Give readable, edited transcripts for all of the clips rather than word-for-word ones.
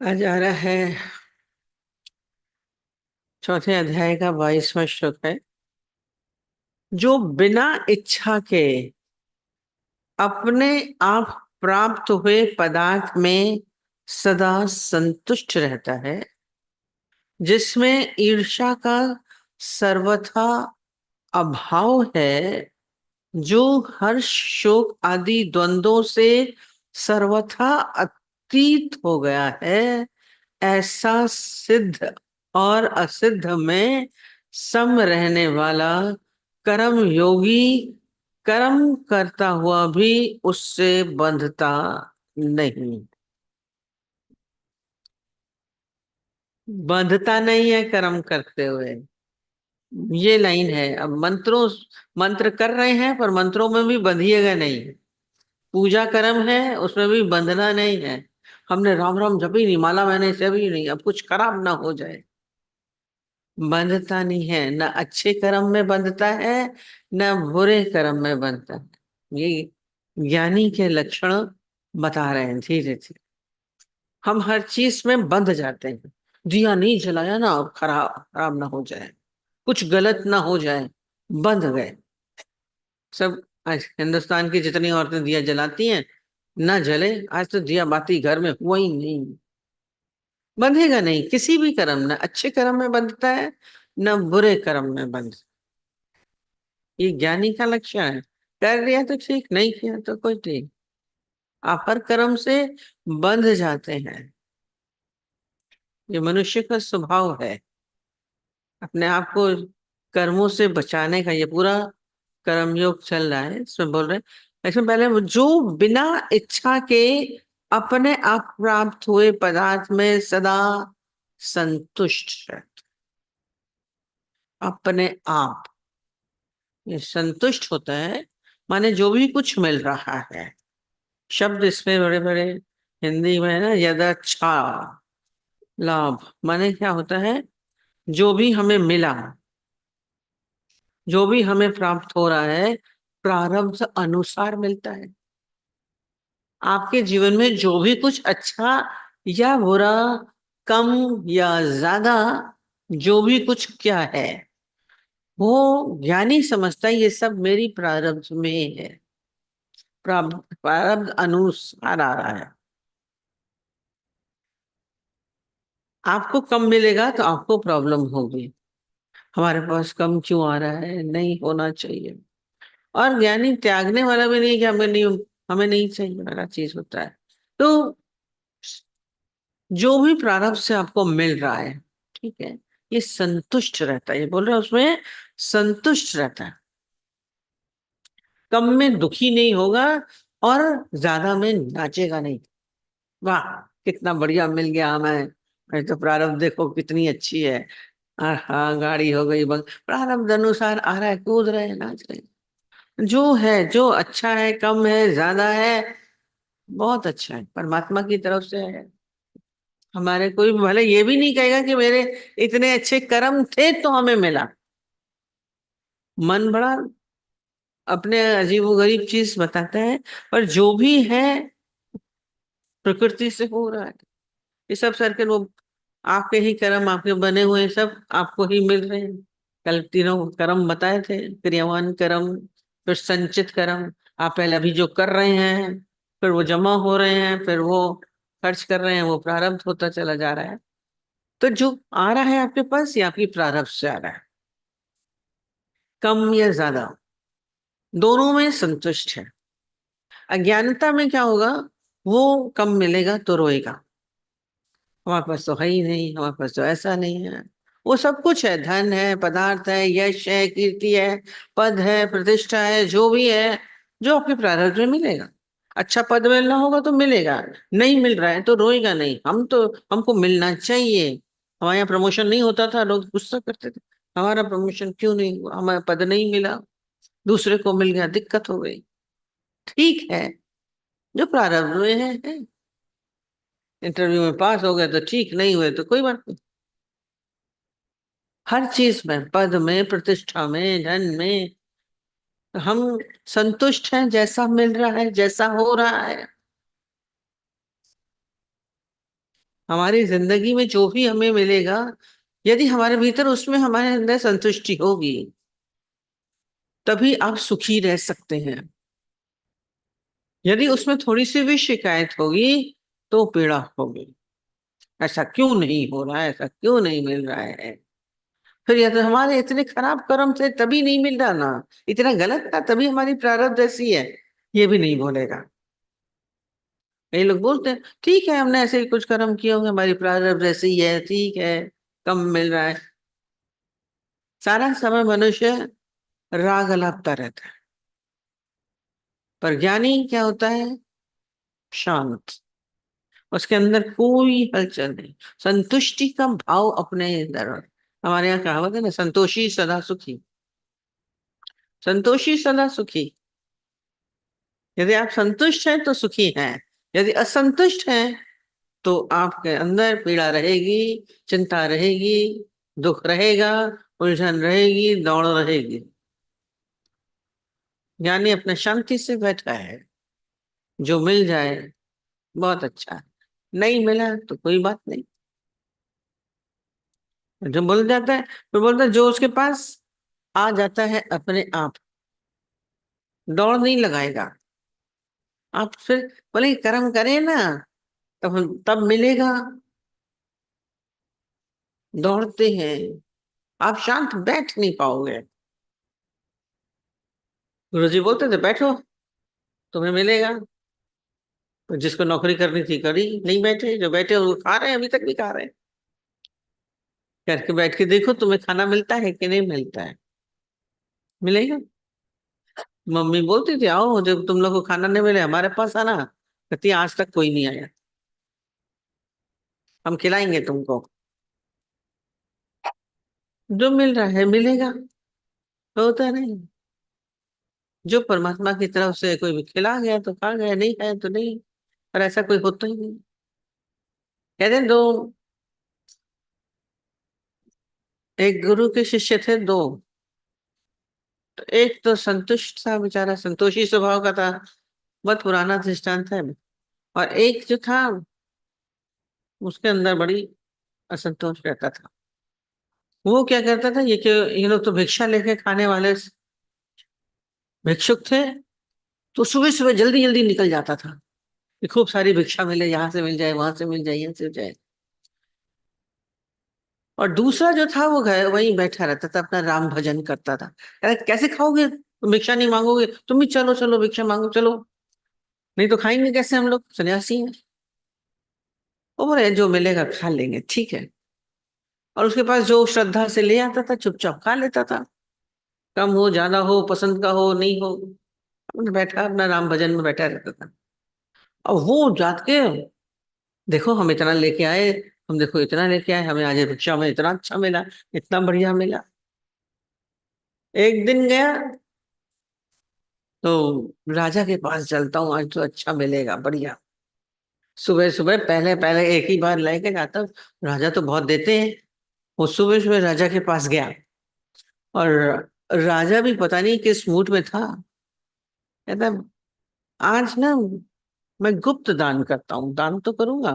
आज आ रहा है चौथे अध्याय का 22वां श्लोक है। जो बिना इच्छा के अपने आप प्राप्त हुए पदार्थ में सदा संतुष्ट रहता है, जिसमें ईर्ष्या का सर्वथा अभाव है, जो हर्ष शोक आदि द्वंद्वों से सर्वथा अतीत हो गया है, ऐसा सिद्ध और असिद्ध में सम रहने वाला कर्म योगी कर्म करता हुआ भी उससे बंधता नहीं। बंधता नहीं है कर्म करते हुए। ये लाइन है। अब मंत्र कर रहे हैं पर मंत्रों में भी बंधिएगा नहीं। पूजा कर्म है, उसमें भी बंधना नहीं है। हमने राम राम जपी नहीं, माला मैंने जपी नहीं, अब कुछ खराब ना हो जाए। बंधता नहीं है, न अच्छे कर्म में बंधता है, न बुरे कर्म में बंधता है। ये ज्ञानी के लक्षण बता रहे हैं। धीरे धीरे हम हर चीज में बंध जाते हैं। दिया नहीं जलाया ना, अब खराब खराब ना हो जाए, कुछ गलत ना हो जाए, बंध गए सब। आज हिंदुस्तान की जितनी औरतें दिया जलाती हैं, ना जले, आज तो दिया बाती घर में हुआ ही नहीं। बंधेगा नहीं किसी भी कर्म, न अच्छे कर्म में बंधता है, न बुरे कर्म में बंध। ये ज्ञानी का लक्ष्य है। कर लिया तो ठीक, नहीं किया तो कोई ठीक। आप हर कर्म से बंध जाते हैं। ये मनुष्य का स्वभाव है, अपने आप को कर्मों से बचाने का। ये पूरा कर्मयोग चल रहा है, इसमें बोल रहे हैं। इसमें पहले जो बिना इच्छा के अपने आप प्राप्त हुए पदार्थ में सदा संतुष्ट है। अपने आप ये संतुष्ट होता है, माने जो भी कुछ मिल रहा है। शब्द इसमें बड़े बड़े हिंदी में है ना, यदच्छा लाभ, माने क्या होता है? जो भी हमें मिला, जो भी हमें प्राप्त हो रहा है, प्रारब्ध अनुसार मिलता है। आपके जीवन में जो भी कुछ अच्छा या बुरा, कम या ज्यादा, जो भी कुछ क्या है, वो ज्ञानी समझता है ये सब मेरी प्रारब्ध में है। प्रारब्ध अनुसार आ रहा है। आपको कम मिलेगा तो आपको प्रॉब्लम होगी। हमारे पास कम क्यों आ रहा है, नहीं होना चाहिए। और ज्ञानी त्यागने वाला भी नहीं कि हमें नहीं चाहिए वाला चीज होता है। तो जो भी प्रारब्ध से आपको मिल रहा है, ठीक है, ये संतुष्ट रहता है। ये बोल रहे हैं उसमें संतुष्ट रहता है। कम में दुखी नहीं होगा और ज्यादा में नाचेगा नहीं। वाह, कितना बढ़िया मिल गया हमें, ये तो प्रारब्ध देखो कितनी अच्छी है। हाँ, गाड़ी हो गई बंग, प्रारब्ध अनुसार आ रहा है, कूद रहे हैं, नाच रहे हैं। जो है, जो अच्छा है, कम है ज्यादा है, बहुत अच्छा है, परमात्मा की तरफ से है। हमारे कोई भले ये भी नहीं कहेगा कि मेरे इतने अच्छे कर्म थे तो हमें मिला। मन बड़ा अपने अजीबोगरीब चीज बताता है। पर जो भी है प्रकृति से हो रहा है। ये सब सर्कल वो आपके ही कर्म, आपके बने हुए सब आपको ही मिल रहे हैं। कल तीनों कर्म बताए थे, क्रियावान कर्म, फिर संचित कर्म। आप पहले अभी जो कर रहे हैं, फिर वो जमा हो रहे हैं, फिर वो खर्च कर रहे हैं, वो प्रारब्ध होता चला जा रहा है। तो जो आ रहा है आपके पास, ये आपकी प्रारब्ध से आ रहा है। कम या ज्यादा, दोनों में संतुष्ट है। अज्ञानता में क्या होगा? वो कम मिलेगा तो रोएगा, हमारे पास तो है ही नहीं, हमारे पास तो ऐसा नहीं है। वो सब कुछ है, धन है, पदार्थ है, यश है, कीर्ति है, पद है, प्रतिष्ठा है, जो भी है, जो आपके प्रारब्ध में मिलेगा। अच्छा पद मिलना होगा तो मिलेगा, नहीं मिल रहा है तो रोएगा नहीं। हमको मिलना चाहिए। हमारे यहाँ प्रमोशन नहीं होता था, लोग गुस्सा करते थे, हमारा प्रमोशन क्यों नहीं हुआ, हमारा पद नहीं मिला, दूसरे को मिल गया, दिक्कत हो गई। ठीक है, जो प्रारब्ध में है। इंटरव्यू में पास हो गए तो ठीक, नहीं हुए तो कोई बात नहीं। हर चीज में, पद में, प्रतिष्ठा में, धन में हम संतुष्ट हैं, जैसा मिल रहा है, जैसा हो रहा है। हमारी जिंदगी में जो भी हमें मिलेगा, यदि हमारे भीतर उसमें हमारे अंदर संतुष्टि होगी, तभी आप सुखी रह सकते हैं। यदि उसमें थोड़ी सी भी शिकायत होगी तो पीड़ा होगी। ऐसा क्यों नहीं हो रहा है, ऐसा क्यों नहीं मिल रहा है। फिर या तो हमारे इतने खराब कर्म थे तभी नहीं मिल रहा ना, इतना गलत था तभी हमारी प्रारब्ध ऐसी है, ये भी नहीं बोलेगा। कई लोग बोलते हैं ठीक है, हमने ऐसे ही कुछ कर्म किए होंगे, हमारी प्रारब्ध ऐसी ही है, ठीक है, कम मिल रहा है। सारा समय मनुष्य राग अलापता रहता है, पर ज्ञानी क्या होता है? शांत। उसके अंदर कोई हलचल नहीं, संतुष्टि का भाव अपने अंदर। हमारे यहाँ कहावत है ना, संतोषी सदा सुखी। संतोषी सदा सुखी। यदि आप संतुष्ट हैं तो सुखी हैं, यदि असंतुष्ट हैं तो आपके अंदर पीड़ा रहेगी, चिंता रहेगी, दुख रहेगा, उलझन रहेगी, दौड़ रहेगी। ज्ञानी अपने शांति से बैठा है, जो मिल जाए बहुत अच्छा है, नहीं मिला तो कोई बात नहीं। जो मिल जाता है तो बोलता है, जो उसके पास आ जाता है अपने आप, दौड़ नहीं लगाएगा। आप फिर बोले कर्म करें ना, तब मिलेगा। दौड़ते हैं, आप शांत बैठ नहीं पाओगे। गुरुजी बोलते थे बैठो, तुम्हें मिलेगा। तो जिसको नौकरी करनी थी करी, नहीं बैठे, जो बैठे वो खा रहे हैं, अभी तक भी खा रहे हैं। करके बैठ के देखो तुम्हें खाना मिलता है कि नहीं मिलता है। मिलेगा। मम्मी बोलती थी आओ, जब तुम लोग को खाना नहीं मिले हमारे पास आना। कहती आज तक कोई नहीं आया, हम खिलाएंगे तुमको। जो मिल रहा है मिलेगा, होता नहीं। जो परमात्मा की तरफ से कोई खिला गया तो खा गया, नहीं है तो नहीं। पर ऐसा कोई होता ही नहीं। कहते हैं दो, एक गुरु के शिष्य थे दो। तो एक तो संतुष्ट था बेचारा, संतोषी स्वभाव का था, बहुत पुराना दृष्टांत है। और एक जो था, उसके अंदर बड़ी असंतोष रहता था। वो क्या करता था, ये लोग तो भिक्षा लेके खाने वाले भिक्षुक थे। तो सुबह सुबह जल्दी जल्दी निकल जाता था कि खूब सारी भिक्षा मिले, यहाँ से मिल जाए, वहां से मिल जाए, यहाँ से मिल जाए। और दूसरा जो था वो घर वहीं बैठा रहता था, अपना राम भजन करता था। अरे कैसे खाओगे, तुम भिक्षा नहीं मांगोगे, तुम भी चलो चलो भिक्षा मांगो चलो, नहीं तो खाएंगे कैसे, हम लोग सन्यासी हैं। वो बोले जो मिलेगा खा लेंगे, ठीक है। और उसके पास जो श्रद्धा से ले आता था चुपचाप खा लेता था, कम हो ज्यादा हो, पसंद का हो नहीं हो, अपने बैठा अपना राम भजन में बैठा रहता था। और वो जात के, देखो हम इतना लेके आए, हम देखो इतना लेके आए, हमें आज भिक्षा में इतना अच्छा मिला, इतना बढ़िया मिला। एक दिन गया तो राजा के पास चलता हूँ, आज तो अच्छा मिलेगा बढ़िया। सुबह सुबह पहले पहले एक ही बार लेके जाता हूँ, राजा तो बहुत देते हैं। वो सुबह सुबह राजा के पास गया, और राजा भी पता नहीं किस मूड में था। कहता आज ना मैं गुप्त दान करता हूँ, दान तो करूंगा,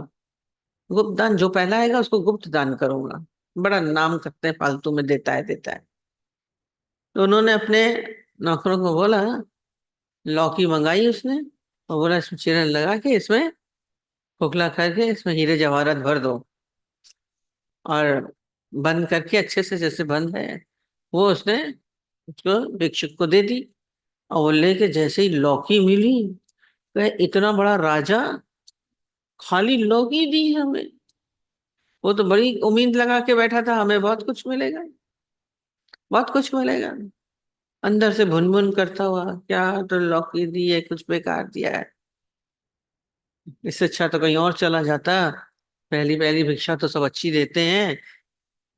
गुप्त दान, जो पहला आएगा उसको गुप्त दान करूंगा। बड़ा नाम करते हैं फालतू में, देता है देता है। तो उन्होंने अपने नौकरों को बोला, लौकी मंगाई उसने, और बोला इसमें चिरन लगा के, इसमें खोखला करके, इसमें हीरे जवाहरात भर दो, और बंद करके अच्छे से, जैसे बंद है, वो उसने उसको भिक्षुक को दे दी। और वो लेके जैसे ही लौकी मिली, वह इतना बड़ा राजा, खाली लौकी दी हमें। वो तो बड़ी उम्मीद लगा के बैठा था हमें बहुत कुछ मिलेगा, बहुत कुछ मिलेगा। अंदर से भुनभुन करता हुआ, क्या तो लौकी दी है, कुछ बेकार दिया है, इससे अच्छा तो कहीं और चला जाता। पहली पहली भिक्षा तो सब अच्छी देते हैं,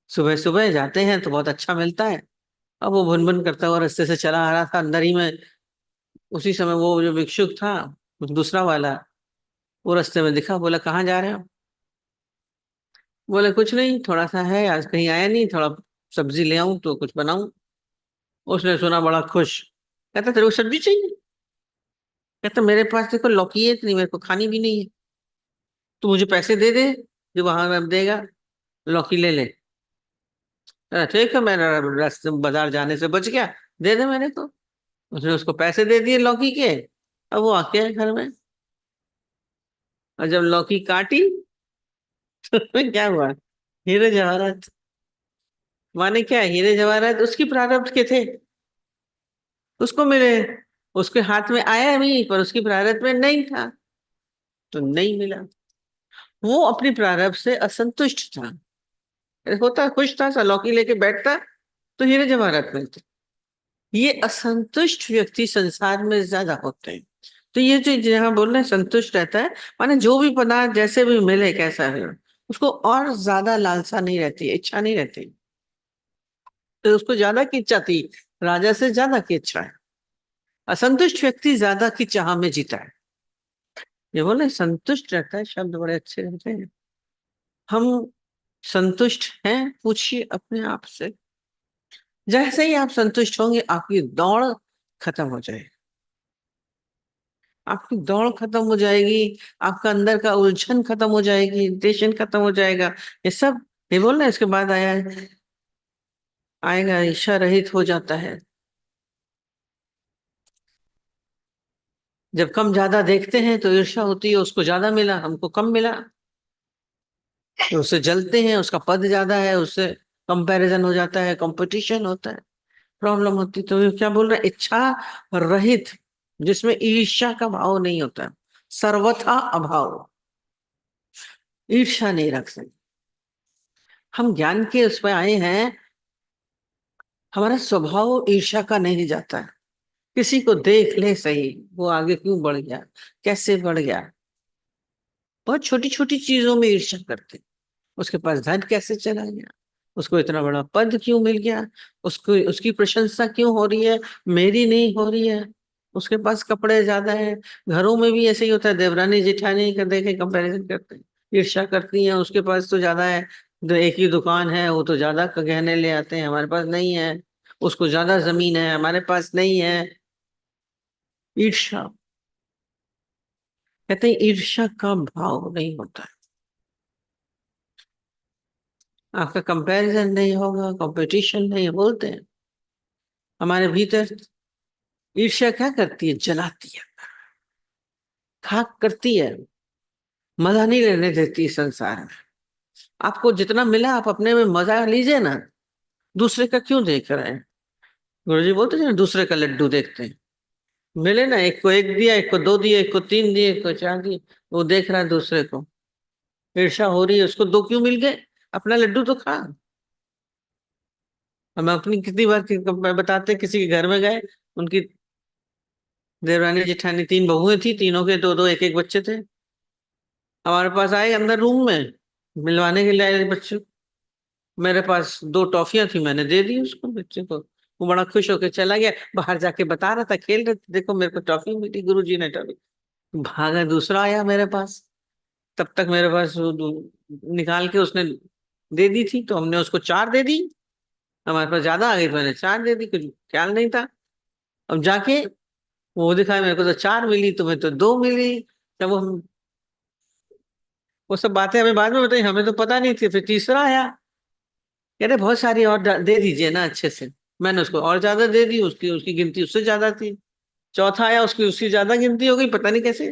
सुबह सुबह जाते हैं तो बहुत अच्छा मिलता है। अब वो भुनभुन करता हुआ रास्ते से चला आ रहा था, अंदर ही में उसी समय वो जो भिक्षुक था, दूसरा वाला, वो रास्ते में दिखा, बोला कहाँ जा रहे हो। बोले कुछ नहीं, थोड़ा सा है, आज कहीं आया नहीं, थोड़ा सब्जी ले आऊं तो कुछ बनाऊं। उसने सुना बड़ा खुश, कहता तेरे को सब्जी चाहिए? कहता मेरे पास देखो लौकी है इतनी, मेरे को खानी भी नहीं है, तू मुझे पैसे दे दे, जो वहां में देगा, लौकी ले ले। ठीक है, मेरा रास्ते बाजार जाने से बच गया, दे दे मेरे को। उसने उसको पैसे दे दिए लौकी के। अब वो आके है घर में, और जब लौकी काटी तो उसमें क्या हुआ? हीरे जवाहरात। माने क्या, हीरे जवाहरात उसकी प्रारब्ध के थे, उसको मिले। उसके हाथ में आया भी, पर उसकी प्रारब्ध में नहीं था, तो नहीं मिला। वो अपनी प्रारब्ध से असंतुष्ट था। होता खुश था, लौकी लेके बैठता तो हीरे जवाहरात मिलते। ये असंतुष्ट व्यक्ति संसार में ज्यादा होते हैं। तो ये जो जहाँ बोल रहे हैं संतुष्ट रहता है, माने जो भी पदार्थ जैसे भी मिले कैसा है, उसको और ज्यादा लालसा नहीं रहती, इच्छा नहीं रहती। तो उसको ज्यादा की इच्छा थी, राजा से ज्यादा की इच्छा है। असंतुष्ट व्यक्ति ज्यादा की चाह में जीता है। ये बोले संतुष्ट रहता है, शब्द बड़े अच्छे रहते हैं। हम संतुष्ट हैं, पूछिए अपने आप से। जैसे ही आप संतुष्ट होंगे, आपकी दौड़ खत्म हो जाएगी। आपकी दौड़ खत्म हो जाएगी, आपका अंदर का उलझन खत्म हो जाएगी, टेंशन खत्म हो जाएगा। ये सब, ये बोल रहे इसके बाद आया है, आएगा ईर्ष्या रहित हो जाता है। जब कम ज्यादा देखते हैं तो ईर्ष्या होती है, उसको ज्यादा मिला, हमको कम मिला, तो उससे जलते हैं, उसका पद ज्यादा है, उससे कंपैरिजन हो जाता है, कंपटीशन होता है, प्रॉब्लम होती। तो ये क्या बोल रहे हैं, इच्छा रहित, जिसमें ईर्ष्या का भाव नहीं होता, सर्वथा अभाव, ईर्ष्या नहीं रख सकते। हम ज्ञान के उस पर आए हैं, हमारा स्वभाव ईर्ष्या का नहीं जाता है। किसी को देख ले सही, वो आगे क्यों बढ़ गया, कैसे बढ़ गया, बहुत छोटी छोटी चीजों में ईर्ष्या करते। उसके पास धन कैसे चला गया, उसको इतना बड़ा पद क्यों मिल गया, उसको उसकी प्रशंसा क्यों हो रही है, मेरी नहीं हो रही है। उसके पास कपड़े ज्यादा है। घरों में भी ऐसे ही होता है, देवरानी जेठानी का देखे कंपैरिजन करते हैं, ईर्ष्या करती हैं, उसके पास तो ज्यादा है, एक ही दुकान है, वो तो ज्यादा गहने ले आते हैं, हमारे पास नहीं है। उसको ज्यादा जमीन है, हमारे पास नहीं है। ईर्ष्या, कहते हैं ईर्ष्या का भाव नहीं होता है। आपका कंपैरिजन नहीं होगा, कंपटीशन नहीं, बोलते हैं। हमारे भीतर ईर्ष्या क्या करती है, जलाती है, खाक करती है, मजा नहीं लेने देती संसार में। आपको जितना मिला आप अपने में मजा लीजिए ना, दूसरे का क्यों देख रहे हैं? गुरुजी बोलते हैं ना, दूसरे का लड्डू देखते हैं। मिले ना, एक को एक दिया, एक को दो दिए, एक को तीन दिए, एक को चार दिए, वो देख रहा है दूसरे को, ईर्ष्या हो रही है, उसको दो क्यों मिल गए, अपना लड्डू तो खा। हम अपनी कितनी बार बताते, किसी के घर में गए, उनकी देवरानी जेठानी तीन बहुएं थी, तीनों के दो दो एक एक बच्चे थे। हमारे पास आए अंदर रूम में, मिलवाने के लिए आए बच्चे। मेरे पास दो टॉफियां थी, मैंने दे दी उसको, बच्चे को। वो बड़ा खुश होकर चला गया, बाहर जाके बता रहा था, खेल रहे थे, देखो मेरे को टॉफी मिली, गुरुजी ने टॉफी। भागा, दूसरा आया मेरे पास। तब तक मेरे पास वो निकाल के उसने दे दी थी, तो हमने उसको चार दे दी। हमारे पास ज्यादा आ गई तो मैंने चार दे दी, कुछ ख्याल नहीं था। अब जाके वो दिखाया, मेरे को तो चार मिली, तुम्हें तो दो मिली। तब वो सब बातें हमें बाद में बताई, हमें तो पता नहीं थी। फिर तीसरा आया, कह रहे बहुत सारी और दे दीजिए ना अच्छे से। मैंने उसको और ज्यादा दे दी, उसकी उसकी गिनती उससे ज्यादा थी। चौथा आया, उसकी उसकी ज्यादा गिनती हो गई, पता नहीं कैसे।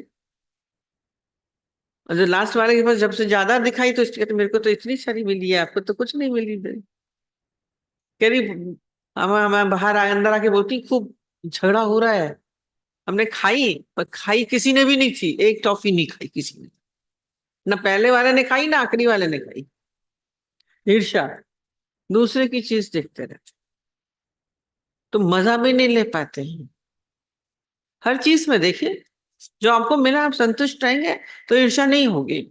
और जो लास्ट वाले के पास जब से ज्यादा दिखाई, तो इसके कहते मेरे को तो इतनी सारी मिली है, आपको तो कुछ नहीं मिली। कह रही, हम बाहर अंदर आके बोलती, खूब झगड़ा हो रहा है। हमने खाई, पर खाई किसी ने भी नहीं थी, एक टॉफी नहीं खाई किसी ने, ना पहले वाले ने खाई ना आखिरी वाले ने खाई। ईर्ष्या, दूसरे की चीज देखते रहते, तो मजा भी नहीं ले पाते हैं। हर चीज में देखिए, जो आपको मिला आप संतुष्ट रहेंगे, तो ईर्ष्या नहीं होगी।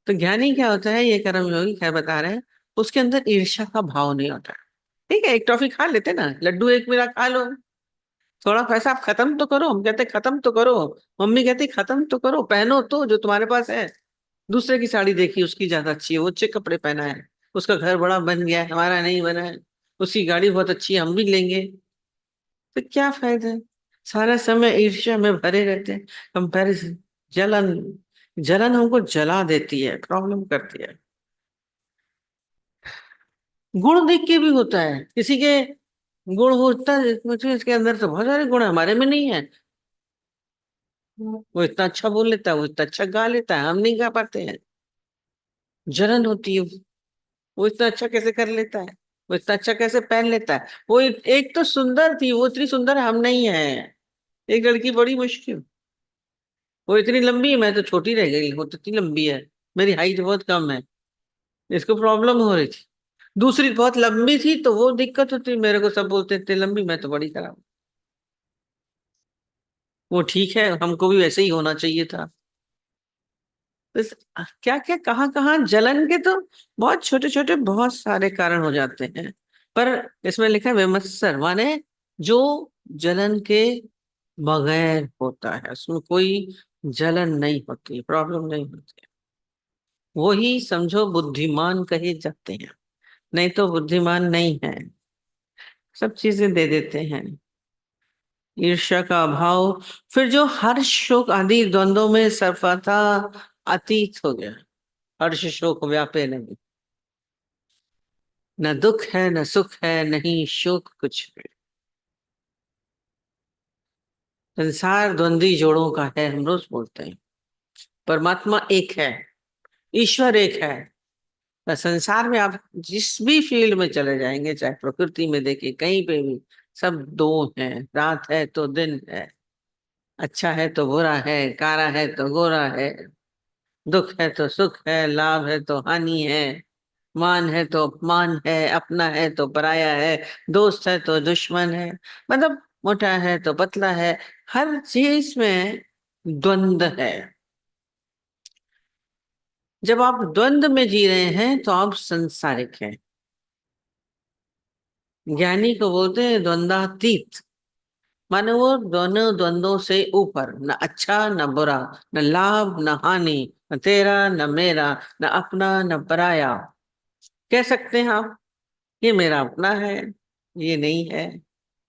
तो ज्ञानी क्या होता है, ये कर्म योगी क्या बता रहे हैं, उसके अंदर ईर्ष्या का भाव नहीं होता। ठीक है, एक टॉफी खा लेते ना, लड्डू एक मेरा खा लो, थोड़ा पैसा आप खत्म तो करो, हम कहते खत्म तो करो, मम्मी कहती खत्म तो करो, पहनो तो जो तुम्हारे पास है। दूसरे की साड़ी देखी, उसकी ज्यादा अच्छी है, वो अच्छे कपड़े पहना है, उसका घर बड़ा बन गया है, हमारा नहीं बना है, उसकी गाड़ी बहुत अच्छी है, हम भी लेंगे। तो क्या फायदा है? सारा समय ईर्ष्या में भरे रहते हैं, कंपैरिजन, जलन, जलन हमको जला देती है, प्रॉब्लम करती है। गुण देख के भी होता है, किसी के गुण होता है, मुझे इसके अंदर तो बहुत सारे गुण है, हमारे में नहीं है। वो इतना अच्छा बोल लेता है, वो इतना अच्छा गा लेता है, हम नहीं गा पाते हैं, जलन होती है। वो इतना अच्छा कैसे कर लेता है, वो इतना अच्छा कैसे पहन लेता है। वो एक तो सुंदर थी, वो इतनी सुंदर है, हम नहीं है। एक लड़की बड़ी मुश्किल, वो इतनी लंबी है, मैं तो छोटी रह गई, वो तो इतनी लंबी है, मेरी हाइट बहुत कम है, इसको प्रॉब्लम हो रही थी। दूसरी बहुत लंबी थी तो वो दिक्कत होती, मेरे को सब बोलते इतनी लंबी, मैं तो बड़ी खराब। वो ठीक है, हमको भी वैसे ही होना चाहिए था। बस क्या क्या कहाँ कहाँ जलन के तो बहुत छोटे छोटे बहुत सारे कारण हो जाते हैं। पर इसमें लिखा है विमत्सर, माने जो जलन के बगैर होता है, उसमें कोई जलन नहीं होती, प्रॉब्लम नहीं होती। वो ही समझो बुद्धिमान कहे जाते हैं, नहीं तो बुद्धिमान नहीं है, सब चीजें दे देते हैं। ईर्ष्या का अभाव, फिर जो हर्ष शोक आदि द्वंद्वों में सर्वथा अतीत हो गया। हर्ष शोक व्यापे नहीं, न दुख है न सुख है, नहीं शोक कुछ है। संसार द्वंद्वी जोड़ों का है, हम रोज बोलते हैं। परमात्मा एक है, ईश्वर एक है। पर संसार में आप जिस भी फील्ड में चले जाएंगे, चाहे प्रकृति में देखिए, कहीं पे भी सब दो हैं। रात है तो दिन है, अच्छा है तो बुरा है, काला है तो गोरा है, दुख है तो सुख है, लाभ है तो हानि है, मान है तो अपमान है, अपना है तो पराया है, दोस्त है तो दुश्मन है, मतलब मोटा है तो पतला है, हर चीज में द्वंद्व है। जब आप द्वंद्व में जी रहे हैं तो आप संसारिक हैं। ज्ञानी को बोलते हैं द्वंद्वातीत, माने वो दोनों द्वंद्वों से ऊपर, न अच्छा न बुरा, न लाभ न हानि, न तेरा न मेरा, न अपना न पराया। कह सकते हैं आप, ये मेरा अपना है, ये नहीं है,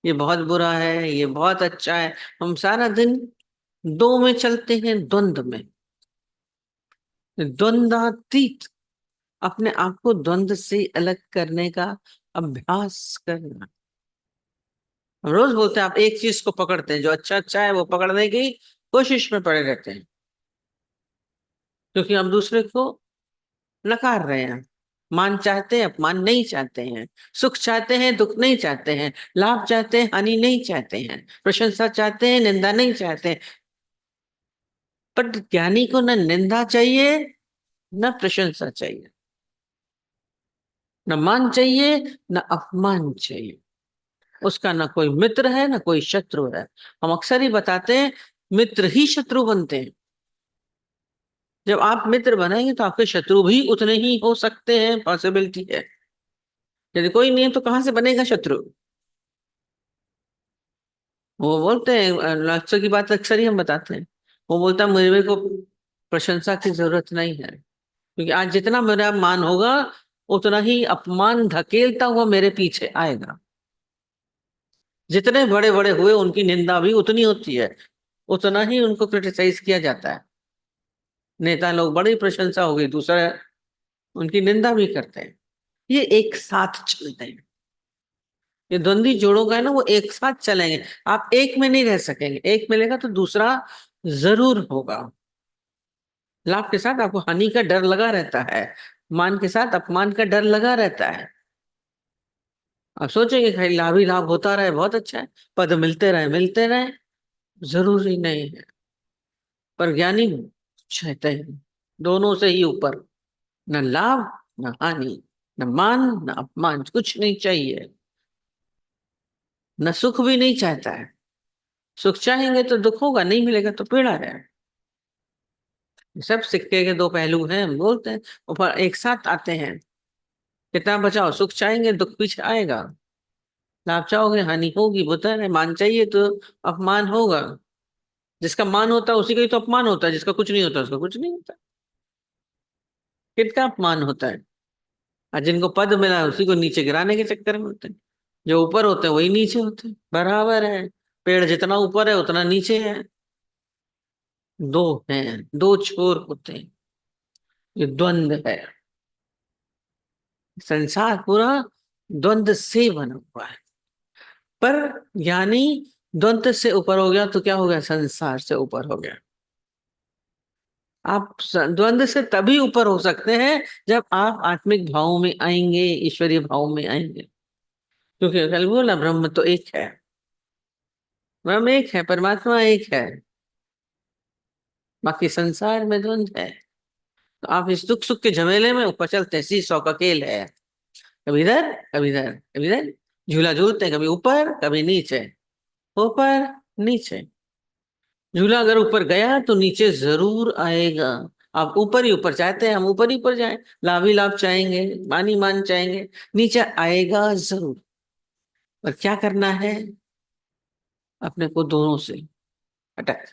ये बहुत बुरा है, ये बहुत अच्छा है। हम सारा दिन दो में चलते हैं, द्वंद्व में। द्वंद्वातीत, अपने आप को द्वंद्व से अलग करने का अभ्यास करना। हम रोज बोलते हैं, आप एक चीज को पकड़ते हैं, जो अच्छा अच्छा है वो पकड़ने की कोशिश में पड़े रहते हैं, क्योंकि हम दूसरे को नकार रहे हैं। मान चाहते हैं, अपमान नहीं चाहते हैं, सुख चाहते हैं, दुख नहीं चाहते हैं, लाभ चाहते हैं, हानि नहीं चाहते हैं, प्रशंसा चाहते हैं, निंदा नहीं चाहते हैं। पर ज्ञानी को न निंदा चाहिए, न प्रशंसा चाहिए, न मान चाहिए, न अपमान चाहिए। उसका न कोई मित्र है न कोई शत्रु है। हम अक्सर ही बताते हैं, मित्र ही शत्रु बनते हैं। जब आप मित्र बनाएंगे तो आपके शत्रु भी उतने ही हो सकते हैं, पॉसिबिलिटी है। यदि कोई नहीं है तो कहां से बनेगा शत्रु। वो बोलते हैं, अक्सर की बात अक्सर ही हम बताते हैं। वो बोलता है, मेरे को प्रशंसा की जरूरत नहीं है, क्योंकि आज जितना मेरा मान होगा, उतना ही अपमान धकेलता हुआ मेरे पीछे आएगा। जितने बड़े बड़े हुए उनकी निंदा भी उतनी होती है, उतना ही उनको क्रिटिसाइज किया जाता है। नेता लोग बड़ी प्रशंसा हो गई, दूसरा उनकी निंदा भी करते हैं। ये एक साथ चलते हैं। ये द्वंद्वी जोड़ों का है ना, वो एक साथ चलेंगे। आप एक में नहीं रह सकेंगे, एक मिलेगा तो दूसरा जरूर होगा। लाभ के साथ आपको हानि का डर लगा रहता है, मान के साथ अपमान का डर लगा रहता है। आप सोचेंगे खाली लाभ ही लाभ होता रहे, बहुत अच्छा है, पद मिलते रहे, जरूरी नहीं है। पर ज्ञानी चाहते हैं दोनों से ही ऊपर, न लाभ न हानि, न मान न अपमान, कुछ नहीं चाहिए। न सुख भी नहीं चाहता है, सुख चाहेंगे तो दुख होगा, नहीं मिलेगा तो पीड़ा है। सब सिक्के के दो पहलू हैं, हम बोलते हैं, ऊपर एक साथ आते हैं। कितना बचाओ, सुख चाहेंगे दुख भी आएगा, लाभ चाहोगे हानि होगी, होता है। मान चाहिए तो अपमान होगा। जिसका मान होता है उसी का ही तो अपमान होता है, जिसका कुछ नहीं होता उसका कुछ नहीं होता। किसका अपमान होता है? और जिनको पद मिला है उसी को नीचे गिराने के चक्कर में होते हैं। जो ऊपर होते हैं वही नीचे होते हैं, बराबर है। पेड़ जितना ऊपर है उतना नीचे है। दो हैं, दो छोर होते हैं, ये द्वंद्व है। संसार पूरा द्वंद्व से बना हुआ है। पर ज्ञानी द्वंद्व से ऊपर हो गया तो क्या हो गया, संसार से ऊपर हो गया। आप द्वंद्व से तभी ऊपर हो सकते हैं जब आप आत्मिक भाव में आएंगे, ईश्वरीय भाव में आएंगे। क्योंकि कल बोला ब्रह्म तो एक है, ब्रह्म एक है, परमात्मा एक है, बाकी संसार में द्वंद्व है। तो आप इस दुख सुख के झमेले में ऊपर चलते हैं, सीसॉ का खेल है, कभी इधर कभी इधर कभी इधर, झूला झूलते हैं, कभी ऊपर कभी नीचे, ऊपर नीचे। झूला अगर ऊपर गया तो नीचे जरूर आएगा। आप ऊपर ही ऊपर चाहते हैं, हम ऊपर ही ऊपर जाएं, लाभ ही लाभ चाहेंगे, मान ही मान चाहेंगे, नीचे आएगा जरूर। पर क्या करना है, अपने को दोनों से अटक,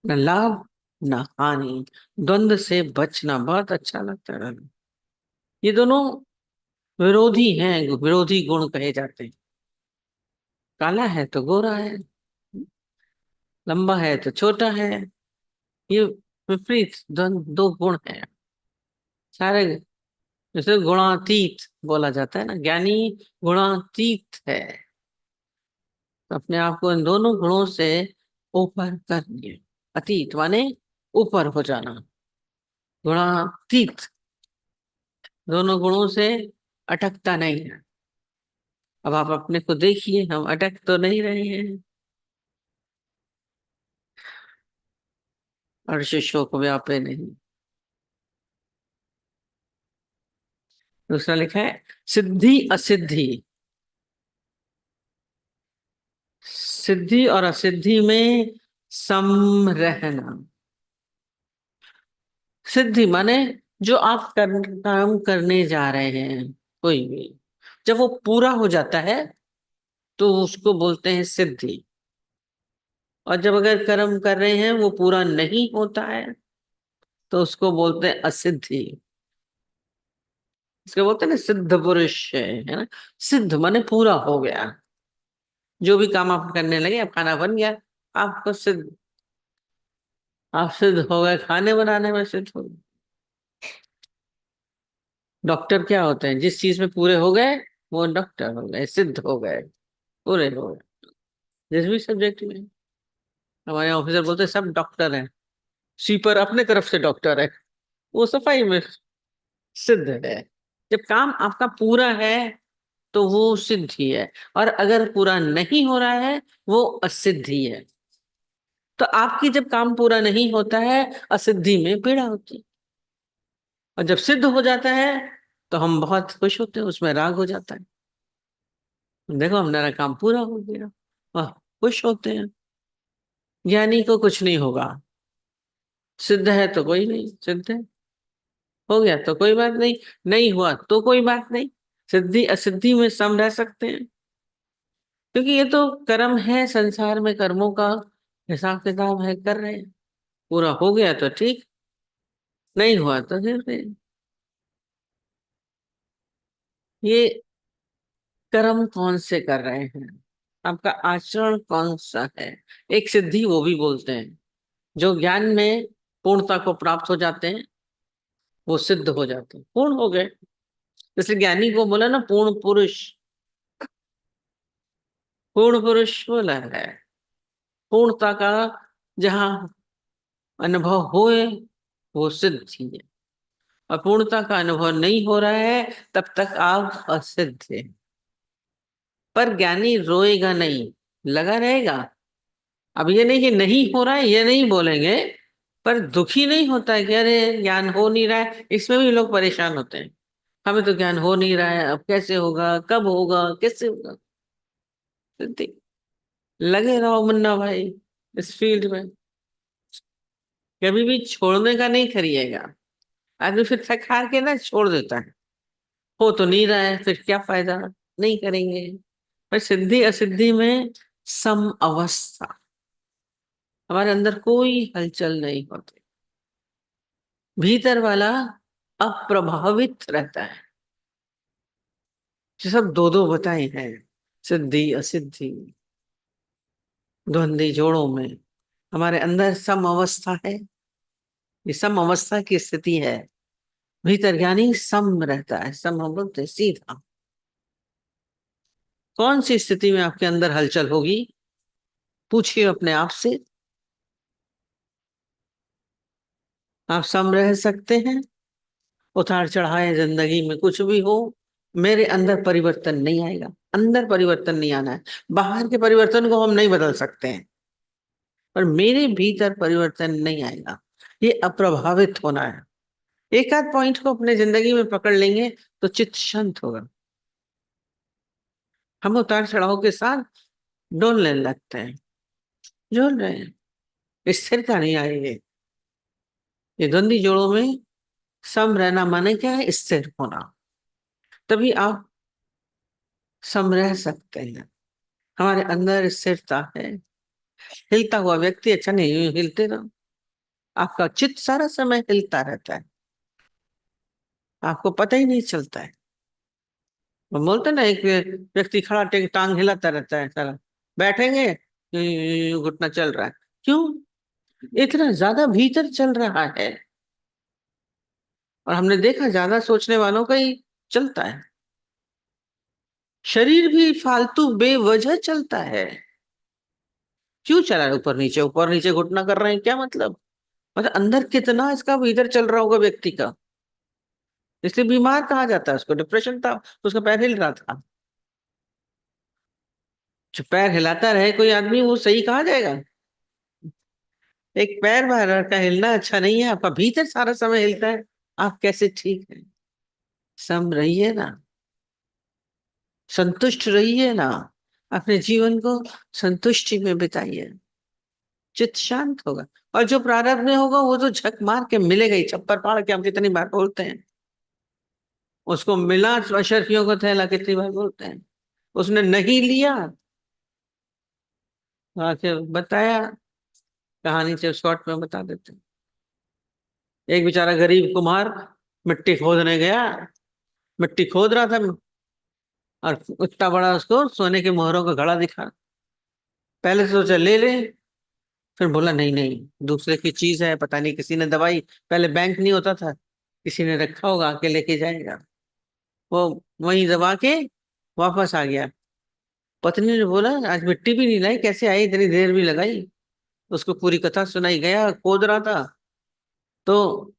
न लाभ न हानि, द्वंद्व से बचना बहुत अच्छा लगता है। ये दोनों विरोधी हैं, विरोधी गुण कहे जाते हैं। काला है तो गोरा है, लंबा है तो छोटा है, ये विपरीत द्वंद्व, दो गुण है सारे। जैसे गुणातीत बोला जाता है ना, ज्ञानी गुणातीत है। तो अपने आप को इन दोनों गुणों से ऊपर कर लिए। अतीत माने ऊपर हो जाना, गुणातीत दोनों गुणों से अटकता नहीं है। अब आप अपने को देखिए, हम अटक तो नहीं रहे हैं। अर्श शोक व्यापे नहीं। दूसरा लिखा है सिद्धि असिद्धि, सिद्धि और असिद्धि में सम रहना। सिद्धि माने जो आप काम करने जा रहे हैं, कोई भी जब वो पूरा हो जाता है तो उसको बोलते हैं सिद्धि। और जब अगर कर्म कर रहे हैं वो पूरा नहीं होता है तो उसको बोलते हैं असिद्धि। इसको बोलते हैं ना सिद्ध पुरुष है ना। सिद्ध माने पूरा हो गया, जो भी काम आप करने लगे, अब खाना बन गया, आपको सिद्ध, आप सिद्ध हो गए, खाने बनाने में सिद्ध हो गए। डॉक्टर क्या होते हैं, जिस चीज में पूरे हो गए वो डॉक्टर हो गए, सिद्ध हो गए, पूरे हो गए। जिस भी सब्जेक्ट में हमारे ऑफिसर बोलते हैं सब डॉक्टर हैं, स्वीपर अपने तरफ से डॉक्टर है, वो सफाई में सिद्ध है। जब काम आपका पूरा है तो वो सिद्धि है, और अगर पूरा नहीं हो रहा है वो असिद्धि है। तो आपकी जब काम पूरा नहीं होता है, असिद्धि में पीड़ा होती है। और जब सिद्ध हो जाता है तो हम बहुत खुश होते हैं, उसमें राग हो जाता है, देखो हमारा काम पूरा हो गया, वाह, खुश होते हैं। ज्ञानी को कुछ नहीं होगा, सिद्ध है तो कोई नहीं, सिद्ध है, हो गया तो कोई बात नहीं, नहीं हुआ तो कोई बात नहीं, सिद्धि असिद्धि में सम रह सकते हैं। क्योंकि ये तो कर्म है, संसार में कर्मों का हिसाब किताब है, कर रहे हैं, पूरा हो गया तो ठीक, नहीं हुआ तो फिर ये कर्म कौन से कर रहे हैं, आपका आचरण कौन सा है। एक सिद्धि वो भी बोलते हैं जो ज्ञान में पूर्णता को प्राप्त हो जाते हैं, वो सिद्ध हो जाते हैं, पूर्ण हो गए। जैसे ज्ञानी को बोला ना पूर्ण पुरुष, पूर्ण पुरुष बोला है, पूर्णता का जहां अनुभव होए वो सिद्धि है। और पूर्णता का अनुभव नहीं हो रहा है तब तक आप असिद्ध हैं। पर ज्ञानी रोएगा नहीं, लगा रहेगा। अब ये नहीं कि नहीं हो रहा है ये नहीं बोलेंगे, पर दुखी नहीं होता है कि अरे ज्ञान हो नहीं रहा है, इसमें भी लोग परेशान होते हैं, हमें तो ज्ञान हो नहीं रहा है, अब कैसे होगा, कब होगा, कैसे होगा। सिद्धि, लगे रहो मुन्ना भाई इस फील्ड में, कभी भी छोड़ने का नहीं करिएगा। आदमी फिर थक हार के ना छोड़ देता है, हो तो नहीं रहा है फिर क्या फायदा, नहीं करेंगे। पर सिद्धि असिद्धि में सम अवस्था, हमारे अंदर कोई हलचल नहीं होती, भीतर वाला अप्रभावित रहता है। ये सब दो दो बताए हैं, सिद्धि असिद्धि, द्वंद्वी जोड़ों में। हमारे अंदर सम अवस्था है, ये सम अवस्था की स्थिति है। भीतर ज्ञानी सम रहता है, सम हम बोलते हैं सीधा। कौन सी स्थिति में आपके अंदर हलचल होगी, पूछिए अपने आप से। आप सम रह सकते हैं, उतार चढ़ाए जिंदगी में कुछ भी हो, मेरे अंदर परिवर्तन नहीं आएगा। अंदर परिवर्तन नहीं आना है, बाहर के परिवर्तन को हम नहीं बदल सकते हैं, पर मेरे भीतर परिवर्तन नहीं आएगा। ये अप्रभावित होना है। एक आध पॉइंट को अपने जिंदगी में पकड़ लेंगे तो चित्त शांत होगा। हम उतार चढ़ाव के साथ डोलने लगते हैं, झूल रहे हैं, स्थिरता नहीं आएगी। ये द्वंद्वी जोड़ों में सम रहना माने क्या है, स्थिर होना। तभी आप सम रह सकते हैं। हमारे अंदर स्थिरता है। हिलता हुआ व्यक्ति अच्छा नहीं, यूं हिलते रहो, आपका चित्त सारा समय हिलता रहता है, आपको पता ही नहीं चलता है। वो बोलते ना, एक व्यक्ति खड़ा टांग हिलाता रहता है सारा, बैठेंगे घुटना चल रहा है। क्यों? इतना ज्यादा भीतर चल रहा है। और हमने देखा ज्यादा सोचने वालों का ही चलता है। शरीर भी फालतू बेवजह चलता है। क्यों चला है? ऊपर नीचे घुटना कर रहे हैं, क्या मतलब अंदर कितना इसका भीतर चल रहा होगा व्यक्ति का। इसलिए बीमार कहा जाता है उसको, डिप्रेशन था, उसका पैर हिल रहा था। जो पैर हिलाता रहे कोई आदमी, वो सही कहा जाएगा? एक पैर बाहर का हिलना अच्छा नहीं है, आपका भीतर सारा समय हिलता है, आप कैसे ठीक है? सम रहिए ना, संतुष्ट रहिए ना, अपने जीवन को संतुष्टि में बिताइए, चित्त शांत होगा। और जो प्रारब्ध में होगा वो तो झक मार के मिलेगा ही, छप्पर फाड़ के हम कितनी बार बोलते हैं। उसको मिला अशर्फियों को थैला, कितनी बार बोलते हैं। उसने नहीं लिया, आके बताया, कहानी से शॉर्ट में बता देते हैं। एक बेचारा गरीब कुम्हार मिट्टी खोदने गया, मिट्टी खोद रहा था, और इतना बड़ा उसको सोने के मोहरों का घड़ा दिखा। पहले तो सोचा ले ले, फिर बोला नहीं नहीं, दूसरे की चीज है, पता नहीं किसी ने दवाई, पहले बैंक नहीं होता था, किसी ने रखा होगा, आके लेके जाएगा। वो वहीं दबा के वापस आ गया। पत्नी ने बोला आज मिट्टी भी नहीं लाई, कैसे आई, इतनी देर भी लगाई। उसको पूरी कथा सुनाई, गया खोद रहा था तो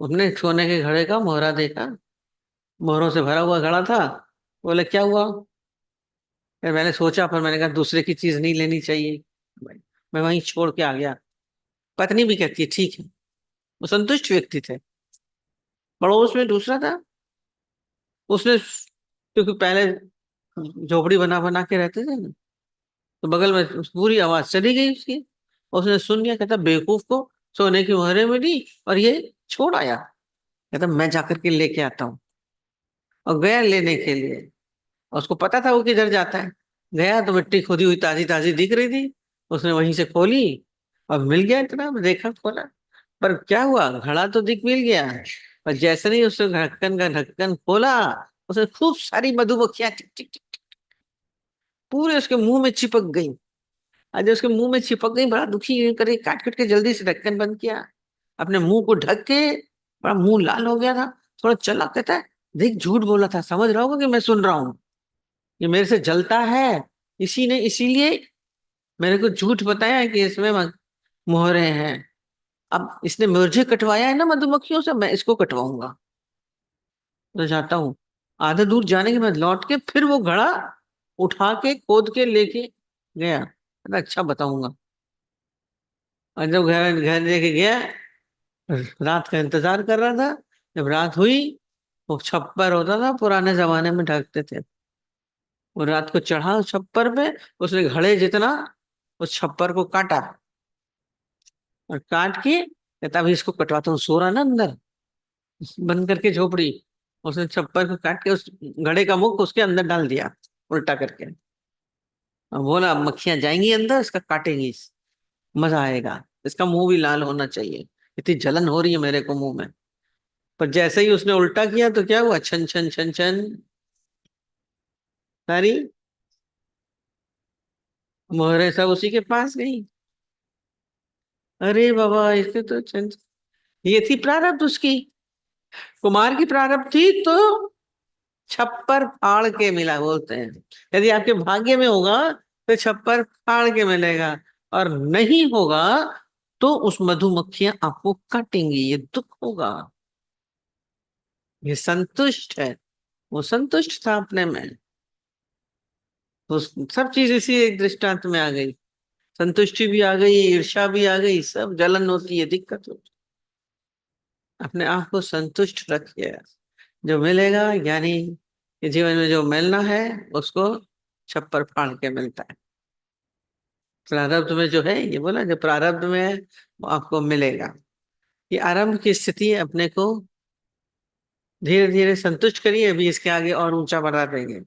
उसने सोने के घड़े का मोहरा देखा, मोहरों से भरा हुआ घड़ा था। बोले क्या हुआ? फिर मैंने सोचा, पर मैंने कहा दूसरे की चीज नहीं लेनी चाहिए, मैं वहीं छोड़ के आ गया। पत्नी भी कहती है ठीक है। वो संतुष्ट व्यक्ति थे। पड़ोस में दूसरा था, उसने, क्योंकि पहले झोपड़ी बना बना के रहते थे ना, तो बगल में पूरी आवाज चली गई उसकी। उसने सुन लिया, कहता बेवकूफ को सोने की मोहरें मिली और ये छोड़ आया। कहता मैं जाकर के लेके आता हूँ। और गया लेने के लिए, और उसको पता था वो किधर जाता है। गया तो मिट्टी खोदी हुई ताजी ताजी दिख रही थी, उसने वहीं से खोली और मिल गया। इतना देखा, खोला, पर क्या हुआ, घड़ा तो दिख मिल गया, पर जैसे नहीं उसने ढक्कन का ढक्कन खोला, उसने खूब सारी मधुमक्खियां टिक टिक टिक पूरे उसके मुंह में चिपक गई। आज उसके मुंह में चिपक गई, बड़ा दुखी करे, काट काट के जल्दी से ढक्कन बंद किया, अपने मुंह को ढक के। बड़ा मुंह लाल हो गया था, थोड़ा चला, कहता है देख झूठ बोला था, समझ रहा होगा कि मैं सुन रहा हूँ, ये मेरे से जलता है, इसी ने इसीलिए मेरे को झूठ बताया है कि इसमें मोहरे हैं। अब इसने मुझे कटवाया है ना मधुमक्खियों से, मैं इसको कटवाऊंगा। तो जाता हूँ, आधा दूर जाने के बाद लौट के फिर वो घड़ा उठा के खोद के लेके गया, कहता, अच्छा बताऊंगा। और जब घर घर लेके गया, रात का इंतजार कर रहा था। जब रात हुई, वो छप्पर होता था पुराने जमाने में ढकते थे, वो रात को चढ़ा उस छप्पर पे, उसने घड़े जितना उस छप्पर को काटा, और काट के कहता अभी इसको कटवाता हूँ। सो रहा ना अंदर बंद करके झोपड़ी, उसने छप्पर को काट के उस घड़े का मुख उसके अंदर डाल दिया, उल्टा करके। और बोला अब मक्खियां जाएंगी अंदर, इसका काटेंगी, मजा आएगा, इसका मुंह भी लाल होना चाहिए, इतनी जलन हो रही है मेरे को मुंह में। पर जैसे ही उसने उल्टा किया तो क्या हुआ, छन छन छन छन, सारी मोहरें सब उसी के पास गई। अरे बाबा, इसके तो ये थी प्रारब्ध उसकी। कुमार की प्रारब्ध थी तो छप्पर फाड़ के मिला बोलते हैं। यदि आपके भाग्य में होगा तो छप्पर फाड़ के मिलेगा, और नहीं होगा तो उस मधुमक्खियां आपको काटेंगी, ये दुख होगा। ये संतुष्ट है, वो संतुष्ट था अपने में, तो सब चीज इसी एक दृष्टांत में आ गई। संतुष्टि भी आ गई, ईर्ष्या भी आ गई, सब जलन होती है, दिक्कत होती है। अपने आप को संतुष्ट रखिए, जो मिलेगा यानी कि जीवन में जो मिलना है उसको छप्पर फाड़ के मिलता है। प्रारब्ध में जो है, ये बोला जो प्रारब्ध में है वो आपको मिलेगा। ये आरंभ की स्थिति है, अपने को धीरे धीरे संतुष्ट करिए, अभी इसके आगे और ऊंचा बढ़ा देंगे।